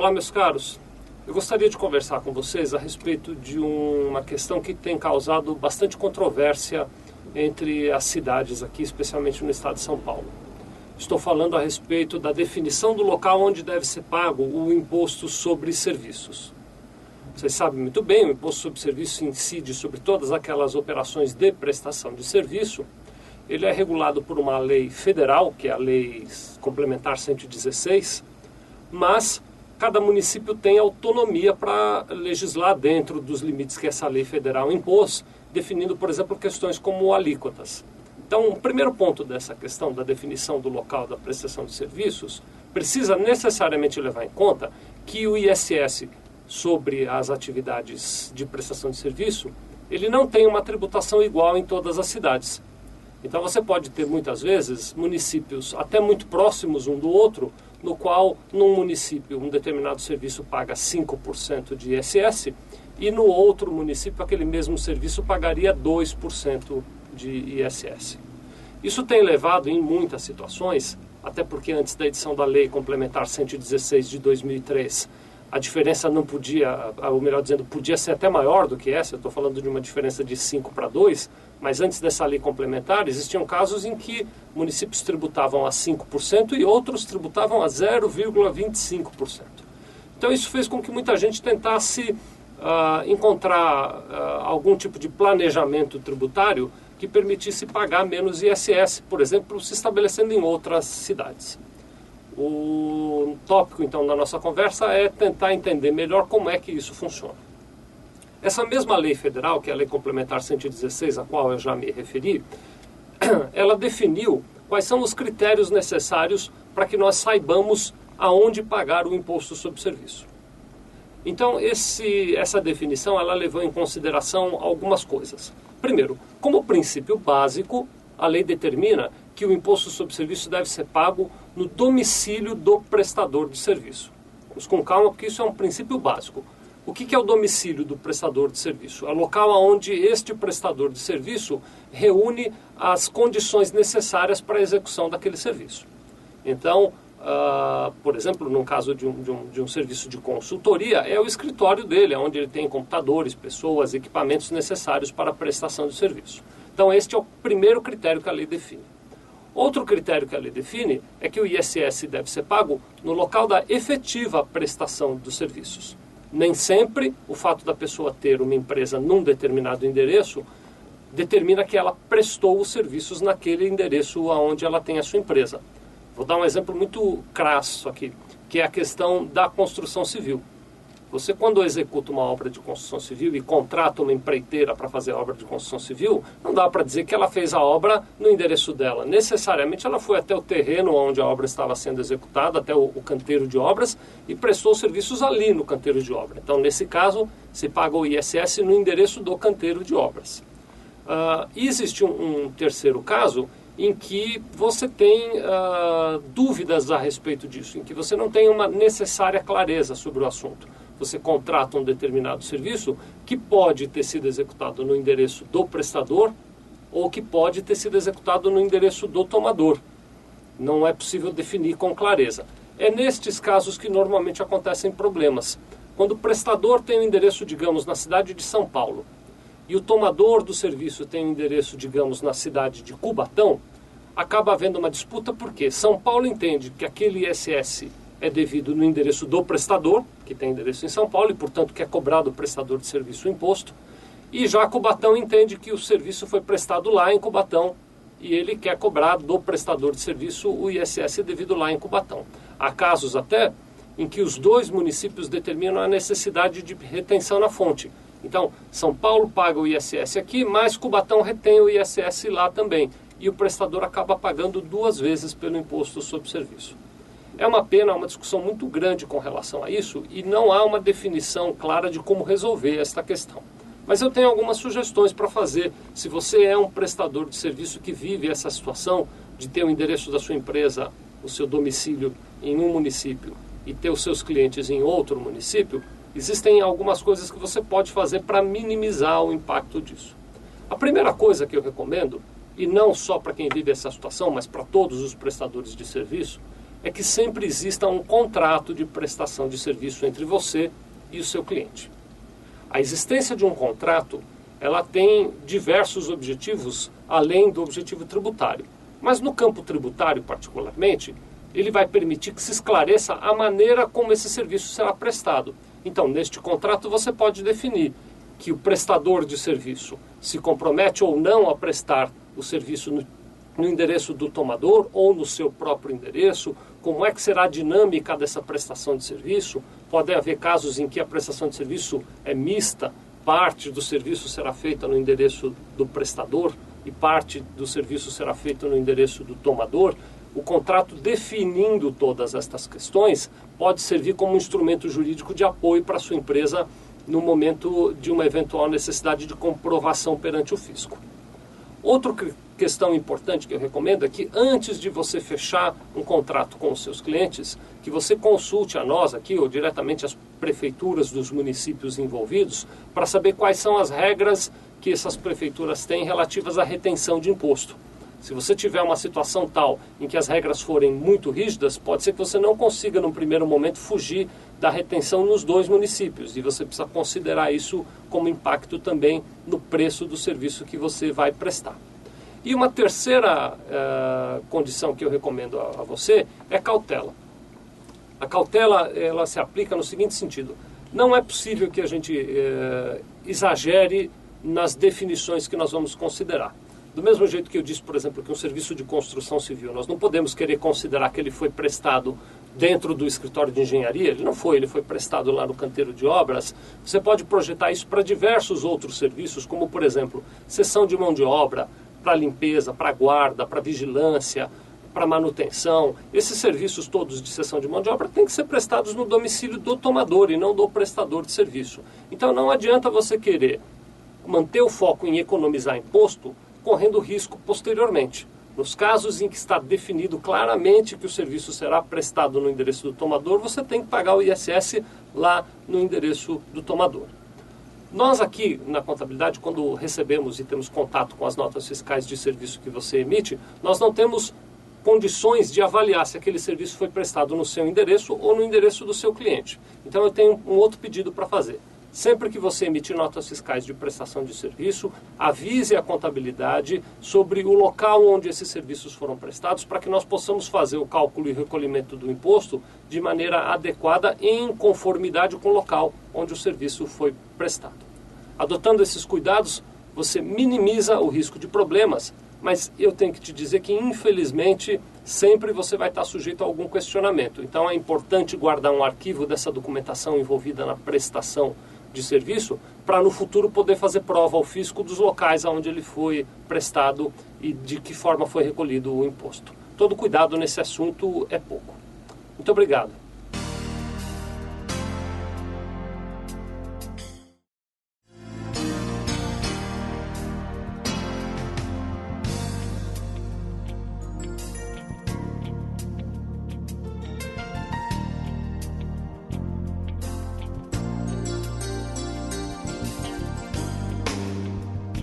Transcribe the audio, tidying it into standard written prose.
Olá, meus caros. Eu gostaria de conversar com vocês a respeito de uma questão que tem causado bastante controvérsia entre as cidades aqui, especialmente no estado de São Paulo. Estou falando a respeito da definição do local onde deve ser pago o imposto sobre serviços. Vocês sabem muito bem, o imposto sobre serviço incide sobre todas aquelas operações de prestação de serviço. Ele é regulado por uma lei federal, que é a Lei Complementar 116, mas cada município tem autonomia para legislar dentro dos limites que essa lei federal impôs, definindo, por exemplo, questões como alíquotas. Então, o primeiro ponto dessa questão da definição do local da prestação de serviços precisa necessariamente levar em conta que o ISS sobre as atividades de prestação de serviço, ele não tem uma tributação igual em todas as cidades. Então, você pode ter, muitas vezes, municípios até muito próximos um do outro, no qual, num município, um determinado serviço paga 5% de ISS e no outro município, aquele mesmo serviço pagaria 2% de ISS. Isso tem levado, em muitas situações, até porque antes da edição da Lei Complementar 116 de 2003, a diferença não podia, ou melhor dizendo, podia ser até maior do que essa. Eu estou falando de uma diferença de 5 para 2, mas antes dessa lei complementar existiam casos em que municípios tributavam a 5% e outros tributavam a 0,25%. Então isso fez com que muita gente tentasse encontrar algum tipo de planejamento tributário que permitisse pagar menos ISS, por exemplo, se estabelecendo em outras cidades. O tópico, então, da nossa conversa é tentar entender melhor como é que isso funciona. Essa mesma lei federal, que é a Lei Complementar 116, a qual eu já me referi, ela definiu quais são os critérios necessários para que nós saibamos aonde pagar o imposto sobre serviço. Então, essa definição ela levou em consideração algumas coisas. Primeiro, como princípio básico, a lei determina que o imposto sobre serviço deve ser pago no domicílio do prestador de serviço. Vamos com calma, porque isso é um princípio básico. O que é o domicílio do prestador de serviço? É o local onde este prestador de serviço reúne as condições necessárias para a execução daquele serviço. Então, por exemplo, no caso de um serviço de consultoria, é o escritório dele, onde ele tem computadores, pessoas, equipamentos necessários para a prestação de serviço. Então, este é o primeiro critério que a lei define. Outro critério que a lei define é que o ISS deve ser pago no local da efetiva prestação dos serviços. Nem sempre o fato da pessoa ter uma empresa num determinado endereço determina que ela prestou os serviços naquele endereço onde ela tem a sua empresa. Vou dar um exemplo muito crasso aqui, que é a questão da construção civil. Você, quando executa uma obra de construção civil e contrata uma empreiteira para fazer a obra de construção civil, não dá para dizer que ela fez a obra no endereço dela. Necessariamente ela foi até o terreno onde a obra estava sendo executada, até o canteiro de obras, e prestou serviços ali no canteiro de obra. Então, nesse caso, se paga o ISS no endereço do canteiro de obras. Existe um terceiro caso em que você tem dúvidas a respeito disso, em que você não tem uma necessária clareza sobre o assunto. Você contrata um determinado serviço que pode ter sido executado no endereço do prestador ou que pode ter sido executado no endereço do tomador. Não é possível definir com clareza. É nestes casos que normalmente acontecem problemas. Quando o prestador tem um endereço, digamos, na cidade de São Paulo e o tomador do serviço tem um endereço, digamos, na cidade de Cubatão, acaba havendo uma disputa porque São Paulo entende que aquele ISS é devido no endereço do prestador, que tem endereço em São Paulo, e, portanto, que é cobrado do prestador de serviço o imposto. E já Cubatão entende que o serviço foi prestado lá em Cubatão, e ele quer cobrar do prestador de serviço o ISS devido lá em Cubatão. Há casos até em que os dois municípios determinam a necessidade de retenção na fonte. Então, São Paulo paga o ISS aqui, mas Cubatão retém o ISS lá também. E o prestador acaba pagando 2 vezes pelo imposto sobre serviço. É uma pena, uma discussão muito grande com relação a isso e não há uma definição clara de como resolver esta questão. Mas eu tenho algumas sugestões para fazer. Se você é um prestador de serviço que vive essa situação de ter o endereço da sua empresa, o seu domicílio em um município e ter os seus clientes em outro município, existem algumas coisas que você pode fazer para minimizar o impacto disso. A primeira coisa que eu recomendo, e não só para quem vive essa situação, mas para todos os prestadores de serviço, é que sempre exista um contrato de prestação de serviço entre você e o seu cliente. A existência de um contrato, ela tem diversos objetivos além do objetivo tributário. Mas no campo tributário, particularmente, ele vai permitir que se esclareça a maneira como esse serviço será prestado. Então, neste contrato, você pode definir que o prestador de serviço se compromete ou não a prestar o serviço no endereço do tomador ou no seu próprio endereço, como é que será a dinâmica dessa prestação de serviço. Pode haver casos em que a prestação de serviço é mista, parte do serviço será feita no endereço do prestador e parte do serviço será feita no endereço do tomador. O contrato definindo todas estas questões pode servir como um instrumento jurídico de apoio para a sua empresa no momento de uma eventual necessidade de comprovação perante o fisco. Outra questão importante que eu recomendo é que antes de você fechar um contrato com os seus clientes, que você consulte a nós aqui ou diretamente as prefeituras dos municípios envolvidos para saber quais são as regras que essas prefeituras têm relativas à retenção de imposto. Se você tiver uma situação tal em que as regras forem muito rígidas, pode ser que você não consiga, num primeiro momento, fugir da retenção nos dois municípios. E você precisa considerar isso como impacto também no preço do serviço que você vai prestar. E uma terceira condição que eu recomendo a você é cautela. A cautela, ela se aplica no seguinte sentido. Não é possível que a gente exagere nas definições que nós vamos considerar. Do mesmo jeito que eu disse, por exemplo, que um serviço de construção civil, nós não podemos querer considerar que ele foi prestado dentro do escritório de engenharia. Ele não foi, ele foi prestado lá no canteiro de obras. Você pode projetar isso para diversos outros serviços, como, por exemplo, cessão de mão de obra, para limpeza, para guarda, para vigilância, para manutenção. Esses serviços todos de cessão de mão de obra têm que ser prestados no domicílio do tomador e não do prestador de serviço. Então não adianta você querer manter o foco em economizar imposto, correndo risco posteriormente. Nos casos em que está definido claramente que o serviço será prestado no endereço do tomador, você tem que pagar o ISS lá no endereço do tomador. Nós aqui na contabilidade, quando recebemos e temos contato com as notas fiscais de serviço que você emite, nós não temos condições de avaliar se aquele serviço foi prestado no seu endereço ou no endereço do seu cliente. Então eu tenho um outro pedido para fazer. Sempre que você emitir notas fiscais de prestação de serviço, avise a contabilidade sobre o local onde esses serviços foram prestados para que nós possamos fazer o cálculo e recolhimento do imposto de maneira adequada em conformidade com o local onde o serviço foi prestado. Adotando esses cuidados, você minimiza o risco de problemas, mas eu tenho que te dizer que, infelizmente, sempre você vai estar sujeito a algum questionamento. Então é importante guardar um arquivo dessa documentação envolvida na prestação de serviço, para no futuro poder fazer prova ao fisco dos locais onde ele foi prestado e de que forma foi recolhido o imposto. Todo cuidado nesse assunto é pouco. Muito obrigado.